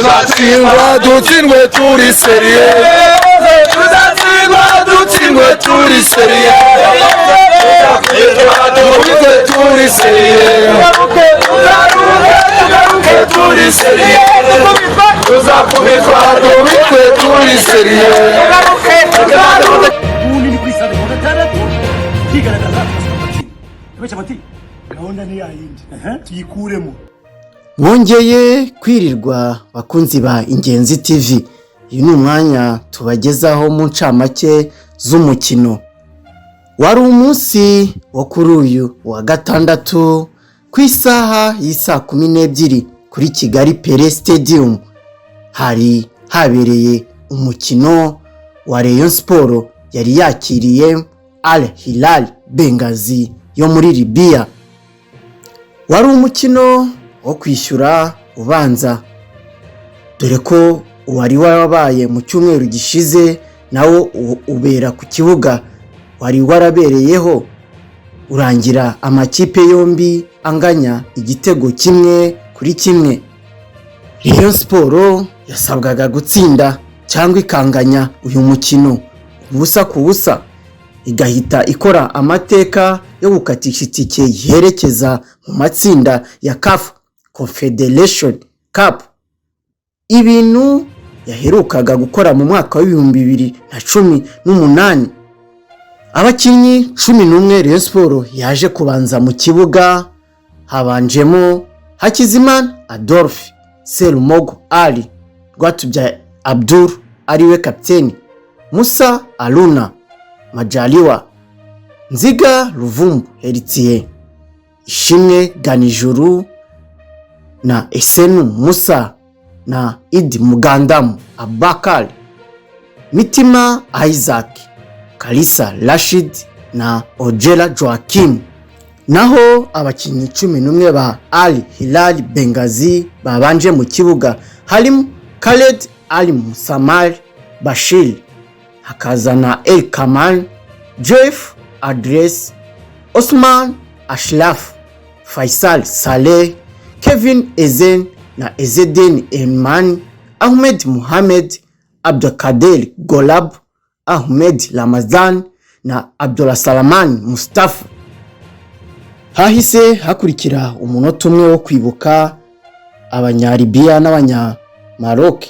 tuzatsindwa dutsindwe turi seriye tuzatsindwa dutsindwe turi seriye tugaruke turi seriye tugaruke turi seriye tuzakubitwa tugaruke turi seriye ubundi ni kwisana kwa gatandatu kigaragaza amati gahunda ni yayindi tuyikuremo. Mwongeye kwirirwa bakunzi ba Ingenzi TV. Uyu ni umwanya tubagezaho mu ncamake z'umukino. Wari umunsi wo kuri uyu wa gatandatu ku isaha y'isa 12 kuri Kigali Pele Stadium. Hari habereye umukino wa Rayon Sport yari yakiriye Al Hilal Benghazi yo muri Libya. Wari umukino wo kwishyura ubanza, dore ko wari wabaye mu cyumweru gishize nawo ubera ku kibuga wari warabereyeho, urangira amakipe yombi anganya igitego 1-1. Rayon Sport yasabwaga gutsinda cyangwa ikanganya uyu mukino ubusa ku busa, igahita ikora amateka yo gukatisha itike yerekeza mu matsinda ya CAF Confederation Cup, ibintu yaherukaga gukora mu mwaka wa 2018. Abakinnyi 11 Rayon Sport yaje kubanza mu kibuga, habanjemo Hakizimana Adolphe, Serumogo Ali, Rwatubyaye Abdul ariwe kapiteni, Musa Aruna, Majaliwa, Nziga Ruvumbu Heritier, Ishimwe Ganijuru na Esenu Musa na Idi Mugandamu Abakari, Mitima Isaac, Kalisa Rashid na Ojela Joachim. Naho abakinnyi 11 ba Al Hilal Benghazi babanje mu kibuga harimo Khaled Ali Musamar Bashir, hakazana El Kamal, Jeff Adres, Osman Ashraf, Faisal Saleh, Kevin Ezen na Ezedin Elman, Ahmed Mohamed, Abdulkader Golab, Ahmed Ramazan na Abdullah Salaman Mustafa. Hahise hakurikira umunota umwe wo kwibuka abanyaribia n'abanyamaroc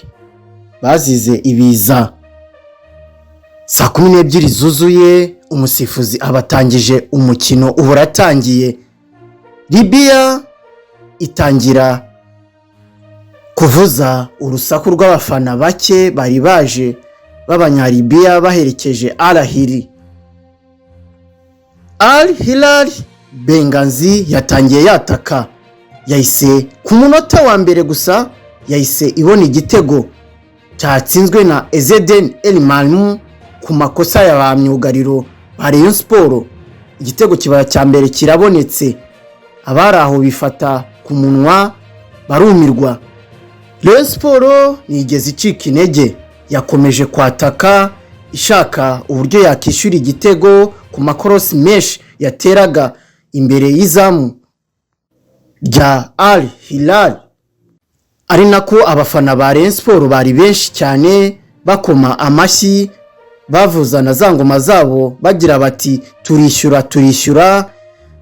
bazize ibiza. Saa 12 zuzuye umusifuzi abatangije umukino uburatangiye. Libya itangira kuvuza urusaku rw'abafana bake bari baje b'abanyaribia baherekeje Al Hilal Benghazi yatangiye yataka, yahise ku munota wa mbere gusa yahise ibona igitego cyatsinzwe na Ezedin Elman ku makosa ya ba myugariro ba Rayon Sport. Igitego kibara cya mbere kirabonetse, abari aho bifata ku munwa barumirwa. Rayon Sport nigeze icika intege, yakomeje kwataka ishaka uburyo yakishyura igitego ku makorosi menshi yateraga imbere y'izamu rya Al Hilal, ari nako abafana ba Rayon Sport bari benshi cyane bakoma amashyi bavuza na za ngoma zabo bagira bati turishyura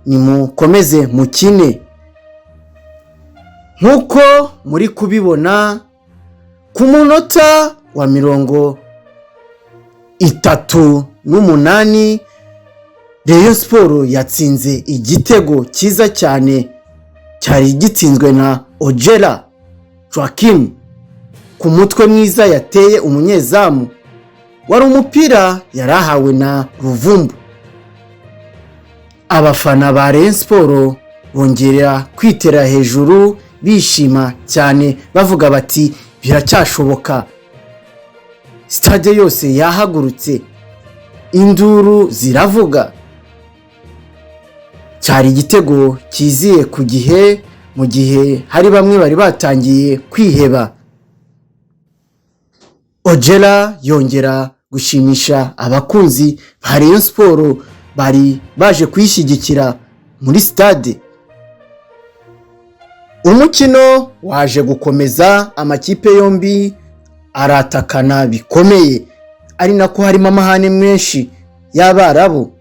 nimukomeze mukine. Nkuko muri kubibona ku munota wa 38 Rayon Sport yatsinze igitego cyiza cyane cyari gitsinzwe na Ojela Joachim ku mutwe mwiza yateye umunyezamu, wari umupira yarahawe na Ruvumbu. Abafana ba Rayon Sport bongera kwitera hejuru bishima cyane bavuga bati biracyashoboka. Stade yose yahagurutse, induru ziravuga. Cyari igitego kiziye ku gihe, mu gihe hari bamwe bari batangiye kwiheba. Ojela yongera gushimisha abakunzi ba Rayon Sport bari baje kwishyigikira muri stade. umukino waje gukomeza, amakipe yombi aratakana bikomeye, ari nako harimo amahane menshi y'Abarabu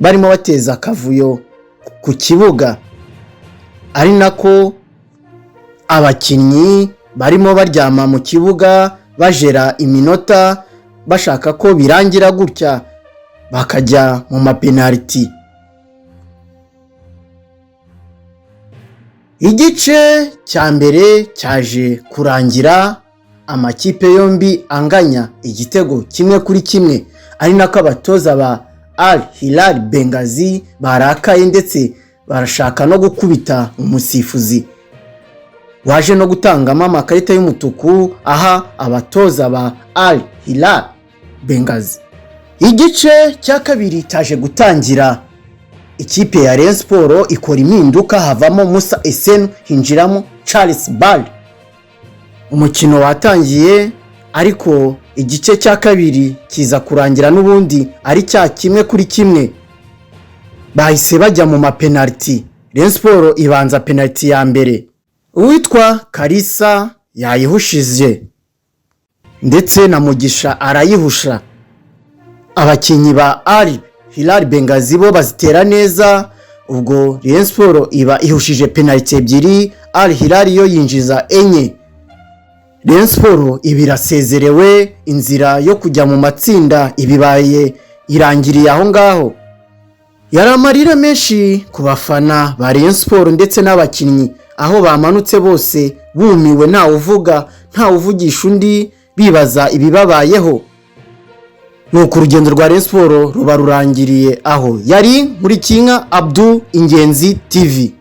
barimo bateza akavuyo ku kibuga, ari nako abakinnyi barimo baryama mu kibuga bajera iminota bashaka ko birangira gutya bakajya mu mapenaliti. Igice cya mbere cyaje kurangira amakipe yombi anganya igitego 1-1, ari nako abatoza ba Al Hilal Benghazi barakaye ndetse barashaka no gukubita umusifuzi waje no gutangamo amakarita y'umutuku aha abatoza ba Al Hilal Benghazi. Igice cya kabiri cyaje gutangira, ikipe ya Rayon Sport ikora impinduka, havamo Musa Essenu hinjiramo Charles Ball. Umukino watangiye ariko igice cya kabiri kiza kurangira n'ubundi ari cya 1-1, bahise bajya mu mapenaliti. Rayon Sport ibanza penaliti ya mbere, uwitwa Kalisa yayihushije ndetse na Mugisha arayihusha. Abakinnyi ba Al Hilal Benghazi bo bazitera neza, ubwo Rayon Sport iba ihushije penaliti ebyiri, Al Hilal yo yinjiza enye. Rayon Sport ibirasezerewe, inzira yo kujya mu matsinda ibibaye irangiriye aho ngaho. Yari amarira menshi ku bafana ba Rayon Sport ndetse n'abakinnyi, aho bamanutse bose bumiwe, nta uvuga nta uvugisha undi, bibaza ibibabayeho. Nuko urugendo rwa Rayon Sport ruba rurangiriye aho. Yari muri Kinka Abdul, Ingenzi TV.